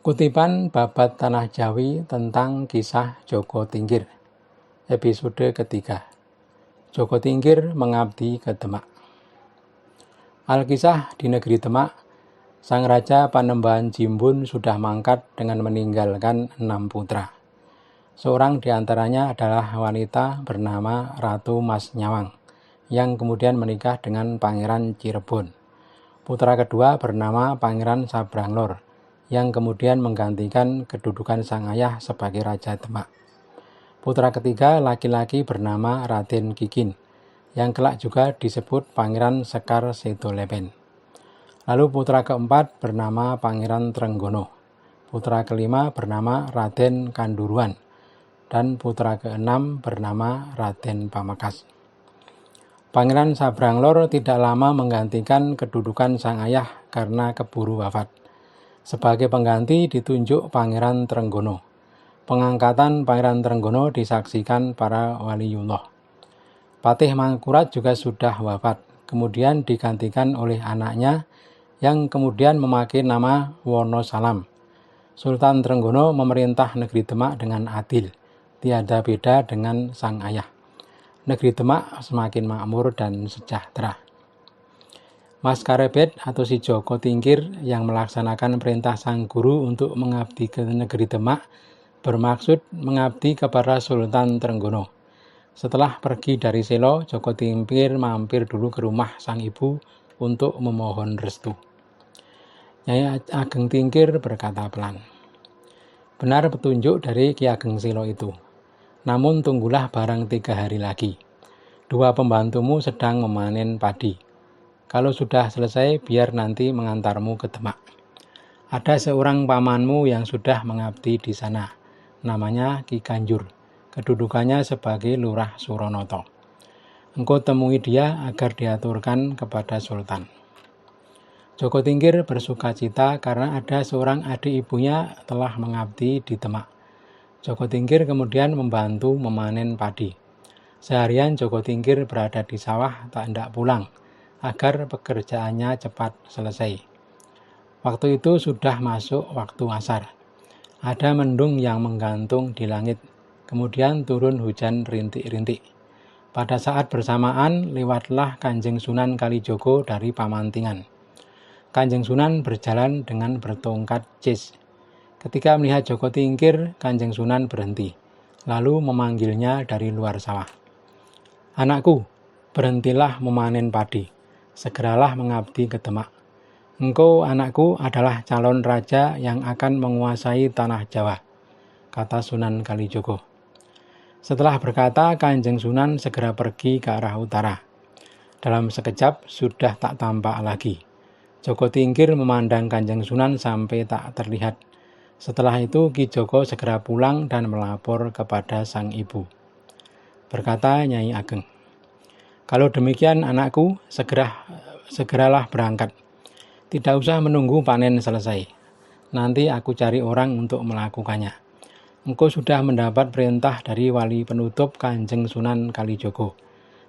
Kutipan Babat Tanah Jawi tentang kisah Joko Tingkir. Episode ketiga. Joko Tingkir mengabdi ke Demak. Alkisah di negeri Demak, Sang Raja Panembahan Jimbun sudah mangkat dengan meninggalkan 6 putra. Seorang di antaranya adalah wanita bernama Ratu Mas Nyawang, yang kemudian menikah dengan Pangeran Cirebon. Putra kedua bernama Pangeran Sabranglor, yang kemudian menggantikan kedudukan sang ayah sebagai Raja Demak. Putra ketiga laki-laki bernama Raden Kikin, yang kelak juga disebut Pangeran Sekar Sedolepen. Lalu putra keempat bernama Pangeran Trenggono, putra kelima bernama Raden Kanduruan, dan putra keenam bernama Raden Pamakas. Pangeran Sabranglor tidak lama menggantikan kedudukan sang ayah karena keburu wafat. Sebagai pengganti ditunjuk Pangeran Trenggono. Pengangkatan Pangeran Trenggono disaksikan para waliullah. Patih Mangkurat juga sudah wafat, kemudian digantikan oleh anaknya yang kemudian memakai nama Wonosalam. Sultan Trenggono memerintah negeri Demak dengan adil, tiada beda dengan sang ayah. Negeri Demak semakin makmur dan sejahtera. Mas Karebet atau si Joko Tingkir yang melaksanakan perintah sang guru untuk mengabdi ke negeri Demak bermaksud mengabdi kepada Sultan Trenggono. Setelah pergi dari Selo, Joko Tingkir mampir dulu ke rumah sang ibu untuk memohon restu. Nyai Ageng Tingkir berkata pelan, "Benar petunjuk dari Ki Ageng Selo itu. Namun tunggulah barang 3 hari lagi. 2 pembantumu sedang memanen padi. Kalau sudah selesai, biar nanti mengantarmu ke Demak. Ada seorang pamanmu yang sudah mengabdi di sana, namanya Ki Ganjur. Kedudukannya sebagai Lurah Suronoto. Engkau temui dia agar diaturkan kepada Sultan." Joko Tingkir bersukacita karena ada seorang adik ibunya telah mengabdi di Demak. Joko Tingkir kemudian membantu memanen padi. Seharian Joko Tingkir berada di sawah tak hendak pulang, agar pekerjaannya cepat selesai. Waktu itu sudah masuk waktu asar. Ada mendung yang menggantung di langit, kemudian turun hujan rintik-rintik. Pada saat bersamaan lewatlah Kanjeng Sunan Kalijogo dari Pamantingan. Kanjeng Sunan berjalan dengan bertongkat cis. Ketika melihat Joko Tingkir, Kanjeng Sunan berhenti, lalu memanggilnya dari luar sawah. "Anakku, berhentilah memanen padi. Segeralah mengabdi ke Demak. Engkau, anakku, adalah calon raja yang akan menguasai tanah Jawa," kata Sunan Kalijogo. Setelah berkata, Kanjeng Sunan segera pergi ke arah utara. Dalam sekejap sudah tak tampak lagi. Joko Tingkir memandang Kanjeng Sunan sampai tak terlihat. Setelah itu Ki Joko segera pulang dan melapor kepada sang ibu. Berkata Nyai Ageng, "Kalau demikian anakku, segeralah berangkat. Tidak usah menunggu panen selesai. Nanti aku cari orang untuk melakukannya. Engkau sudah mendapat perintah dari wali penutup Kanjeng Sunan Kalijogo.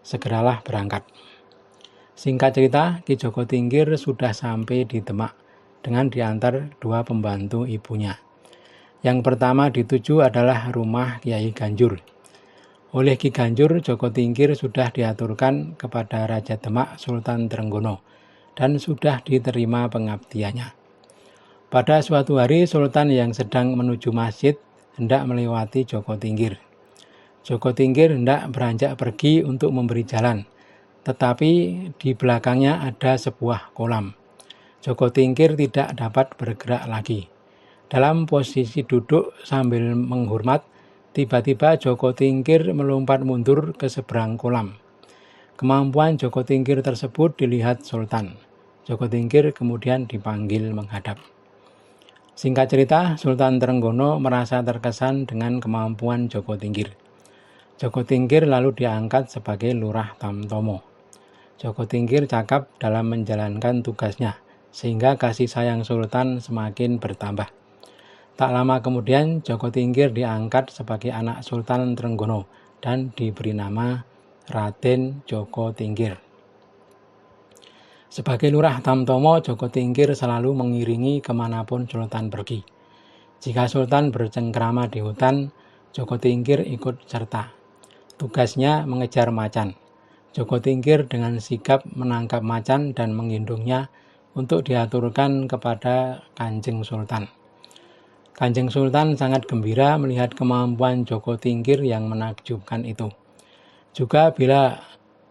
Segeralah berangkat." Singkat cerita, Ki Joko Tingkir sudah sampai di Demak dengan diantar 2 pembantu ibunya. Yang pertama dituju adalah rumah Kiai Ganjur. Oleh Ki Ganjur, Joko Tingkir sudah diaturkan kepada Raja Demak Sultan Trenggono dan sudah diterima pengabdiannya. Pada suatu hari, Sultan yang sedang menuju masjid hendak melewati Joko Tingkir. Joko Tingkir hendak beranjak pergi untuk memberi jalan, tetapi di belakangnya ada sebuah kolam. Joko Tingkir tidak dapat bergerak lagi. Dalam posisi duduk sambil menghormat, tiba-tiba Joko Tingkir melompat mundur ke seberang kolam. Kemampuan Joko Tingkir tersebut dilihat Sultan. Joko Tingkir kemudian dipanggil menghadap. Singkat cerita, Sultan Trenggono merasa terkesan dengan kemampuan Joko Tingkir. Joko Tingkir lalu diangkat sebagai Lurah Tamtomo. Joko Tingkir cakap dalam menjalankan tugasnya, sehingga kasih sayang Sultan semakin bertambah. Tak lama kemudian, Joko Tingkir diangkat sebagai anak Sultan Trenggono dan diberi nama Raden Joko Tingkir. Sebagai Lurah Tamtomo, Joko Tingkir selalu mengiringi kemanapun Sultan pergi. Jika Sultan bercengkrama di hutan, Joko Tingkir ikut serta. Tugasnya mengejar macan. Joko Tingkir dengan sigap menangkap macan dan menggendongnya untuk diaturkan kepada Kanjeng Sultan. Kanjeng Sultan sangat gembira melihat kemampuan Joko Tingkir yang menakjubkan itu. Juga bila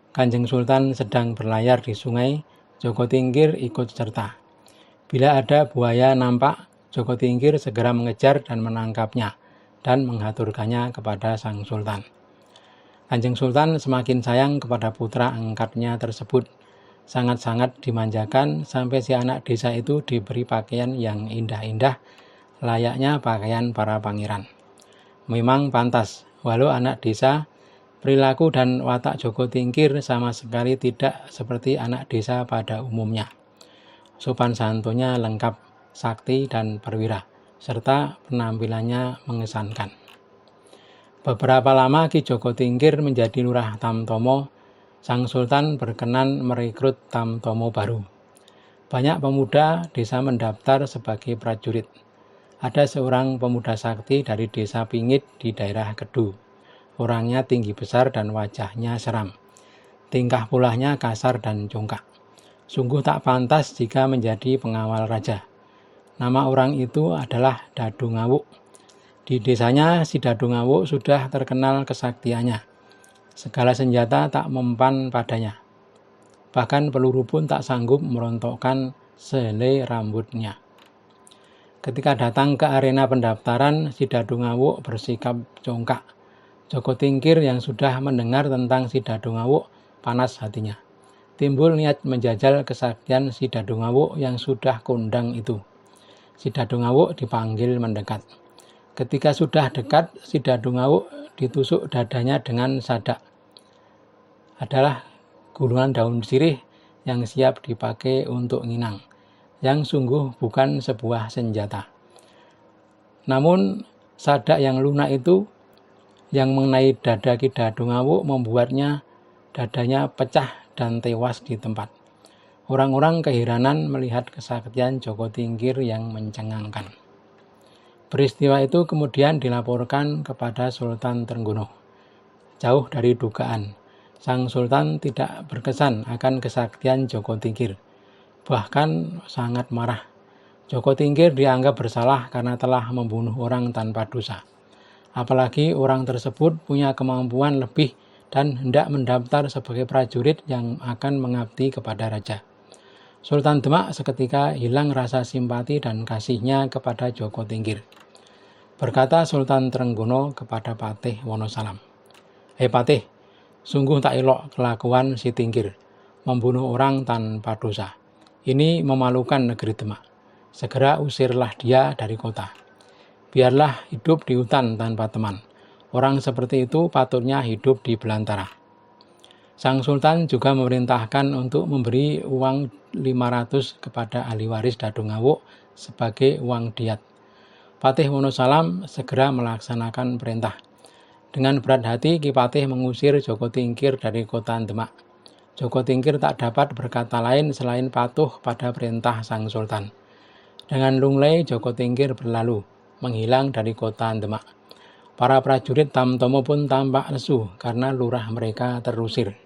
Kanjeng Sultan sedang berlayar di sungai, Joko Tingkir ikut serta. Bila ada buaya nampak, Joko Tingkir segera mengejar dan menangkapnya dan mengaturkannya kepada Sang Sultan. Kanjeng Sultan semakin sayang kepada putra angkatnya tersebut. Sangat-sangat dimanjakan sampai si anak desa itu diberi pakaian yang indah-indah, layaknya pakaian para pangeran. Memang pantas, walau anak desa, perilaku dan watak Joko Tingkir sama sekali tidak seperti anak desa pada umumnya. Sopan santunnya lengkap, sakti dan perwira, serta penampilannya mengesankan. Beberapa lama Ki Joko Tingkir menjadi lurah Tamtomo. Sang Sultan berkenan merekrut Tamtomo baru. Banyak pemuda desa mendaftar sebagai prajurit. Ada seorang pemuda sakti dari desa Pingit di daerah Kedu. Orangnya tinggi besar dan wajahnya seram. Tingkah pulahnya kasar dan congkak. Sungguh tak pantas jika menjadi pengawal raja. Nama orang itu adalah Dadu Ngawuk. Di desanya si Dadu Ngawuk sudah terkenal kesaktiannya. Segala senjata tak mempan padanya. Bahkan peluru pun tak sanggup merontokkan sehelai rambutnya. Ketika datang ke arena pendaftaran, si Dadu Ngawuk bersikap congkak. Joko Tingkir yang sudah mendengar tentang si Dadu Ngawuk panas hatinya. Timbul niat menjajal kesaktian si Dadu Ngawuk yang sudah kondang itu. Si Dadu Ngawuk dipanggil mendekat. Ketika sudah dekat, si Dadu Ngawuk ditusuk dadanya dengan sadak. Adalah gulungan daun sirih yang siap dipakai untuk nginang, yang sungguh bukan sebuah senjata. Namun sadak yang lunak itu yang mengenai dada Ki Dadu Ngawuk membuatnya dadanya pecah dan tewas di tempat. Orang-orang keheranan melihat kesaktian Joko Tingkir yang mencengangkan. Peristiwa itu kemudian dilaporkan kepada Sultan Trenggono. Jauh dari dugaan, Sang Sultan tidak berkesan akan kesaktian Joko Tingkir. Bahkan sangat marah. Joko Tingkir dianggap bersalah karena telah membunuh orang tanpa dosa. Apalagi orang tersebut punya kemampuan lebih dan hendak mendaftar sebagai prajurit yang akan mengabdi kepada raja. Sultan Demak seketika hilang rasa simpati dan kasihnya kepada Joko Tingkir. Berkata Sultan Trenggono kepada Patih Wonosalam, Patih, sungguh tak elok kelakuan si Tingkir, membunuh orang tanpa dosa. Ini memalukan negeri Demak. Segera usirlah dia dari kota. Biarlah hidup di hutan tanpa teman. Orang seperti itu patutnya hidup di belantara. Sang Sultan juga memerintahkan untuk memberi uang 500 kepada ahli waris Dadu Ngawuk sebagai uang diat. Patih Wonosalam segera melaksanakan perintah. Dengan berat hati Ki Patih mengusir Joko Tingkir dari kota Demak. Joko Tingkir tak dapat berkata lain selain patuh pada perintah Sang Sultan. Dengan lunglai Joko Tingkir berlalu, menghilang dari kota Demak. Para prajurit Tamtomo pun tampak lesu karena lurah mereka terusir.